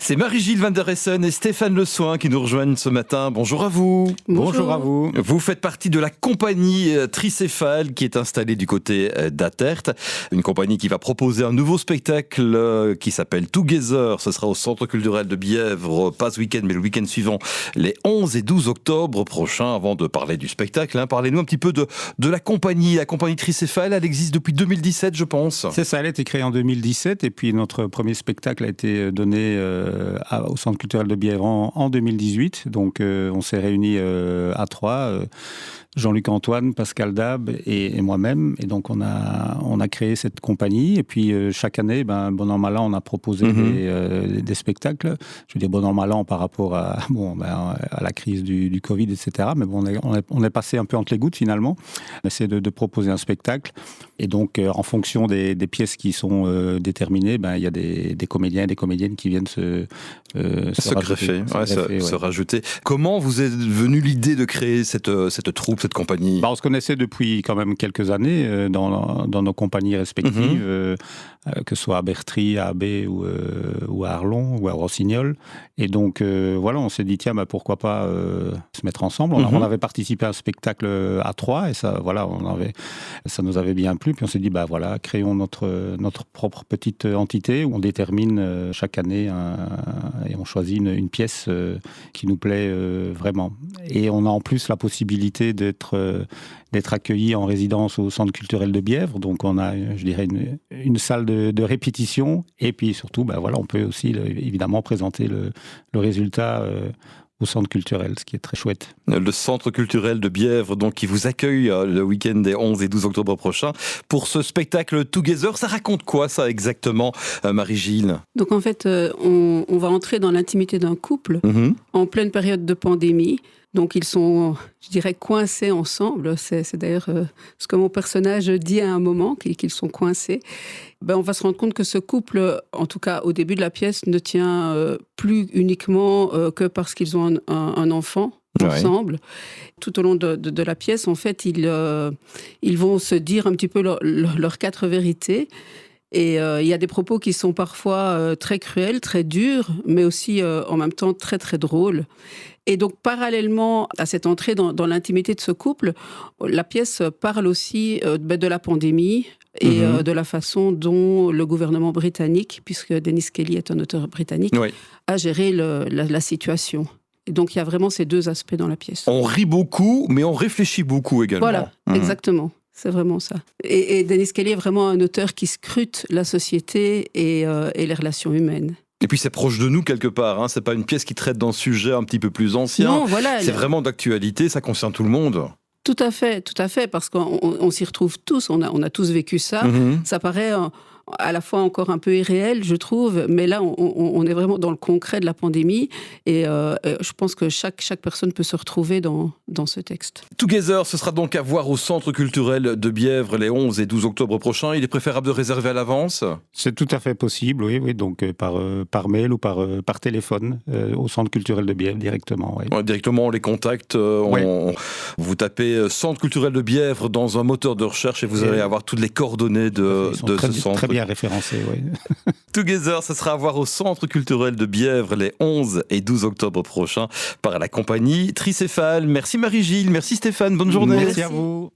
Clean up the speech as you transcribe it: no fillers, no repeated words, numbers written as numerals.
C'est Marie-Gilles Van der Essen et Stéphane Le Soin qui nous rejoignent ce matin. Bonjour à vous. Bonjour à vous. Vous faites partie de la compagnie Tricéphale qui est installée du côté d'Atert. Une compagnie qui va proposer un nouveau spectacle qui s'appelle Together. Ce sera au Centre culturel de Bièvre, pas ce week-end mais le week-end suivant, les 11 et 12 octobre prochains. Avant de parler du spectacle, parlez-nous un petit peu de la compagnie. La compagnie Tricéphale, elle existe depuis 2017 je pense. C'est ça, elle a été créée en 2017 et puis notre premier spectacle a été donné au Centre culturel de Bièvre en 2018. Donc on s'est réunis à trois, Jean-Luc Antoine, Pascal Dab et moi-même. Et donc on a créé cette compagnie. Et puis chaque année, bon an mal an, on a proposé des spectacles. Je veux dire bon an mal an par rapport à la crise du Covid, etc. Mais bon, on est passé un peu entre les gouttes finalement. On essaie de proposer un spectacle. Et donc en fonction des pièces qui sont déterminées, il y a des comédiens et des comédiennes qui viennent se rajouter. Comment vous est venue l'idée de créer cette troupe, cette compagnie ? On se connaissait depuis quand même quelques années dans nos compagnies respectives, que ce soit à Bertry, à Abbé ou à Arlon ou à Rossignol. Et donc on s'est dit pourquoi pas se mettre ensemble. On avait participé à un spectacle à trois et ça nous avait bien plu. Puis on s'est dit créons notre propre petite entité où on détermine chaque année et on choisit une pièce qui nous plaît vraiment. Et on a en plus la possibilité d'être accueillis en résidence au Centre culturel de Bièvre. Donc on a, je dirais, une salle de répétition. Et puis surtout, on peut aussi évidemment présenter le résultat au centre culturel, ce qui est très chouette. Le Centre culturel de Bièvre, donc, qui vous accueille le week-end des 11 et 12 octobre prochains pour ce spectacle Together. Ça raconte quoi, ça, exactement, Marie-Gilles ? Donc, en fait, on va entrer dans l'intimité d'un couple en pleine période de pandémie. Donc, ils sont, je dirais, coincés ensemble. C'est d'ailleurs ce que mon personnage dit à un moment, qu'ils sont coincés. On va se rendre compte que ce couple, en tout cas au début de la pièce, ne tient plus uniquement que parce qu'ils ont un enfant ensemble. Ouais. Tout au long de la pièce, en fait, ils vont se dire un petit peu leurs quatre vérités. Et il y a des propos qui sont parfois très cruels, très durs, mais aussi en même temps très très drôles. Et donc, parallèlement à cette entrée dans l'intimité de ce couple, la pièce parle aussi de la pandémie et de la façon dont le gouvernement britannique, puisque Dennis Kelly est un auteur britannique, a géré la situation. Et donc, il y a vraiment ces deux aspects dans la pièce. On rit beaucoup, mais on réfléchit beaucoup également. Voilà, exactement. C'est vraiment ça. Et Dennis Kelly est vraiment un auteur qui scrute la société et les relations humaines. Et puis c'est proche de nous quelque part, c'est pas une pièce qui traite d'un sujet un petit peu plus ancien. Non, voilà. C'est vraiment d'actualité, ça concerne tout le monde. Tout à fait, parce qu'on s'y retrouve tous, on a tous vécu ça. Ça paraît à la fois encore un peu irréel, je trouve, mais là, on est vraiment dans le concret de la pandémie et je pense que chaque personne peut se retrouver dans ce texte. Together, ce sera donc à voir au Centre culturel de Bièvre les 11 et 12 octobre prochains. Il est préférable de réserver à l'avance ? C'est tout à fait possible, oui, donc par mail ou par téléphone au Centre culturel de Bièvre directement. Oui. Ouais, directement, on les contacte. Vous tapez Centre culturel de Bièvre dans un moteur de recherche et vous allez avoir toutes les coordonnées de ce centre. Très bien référencé, oui. Together, ce sera à voir au Centre culturel de Bièvre les 11 et 12 octobre prochains par la compagnie Tricéphale. Merci Marie-Gilles, merci Stéphane, bonne journée. Merci à vous.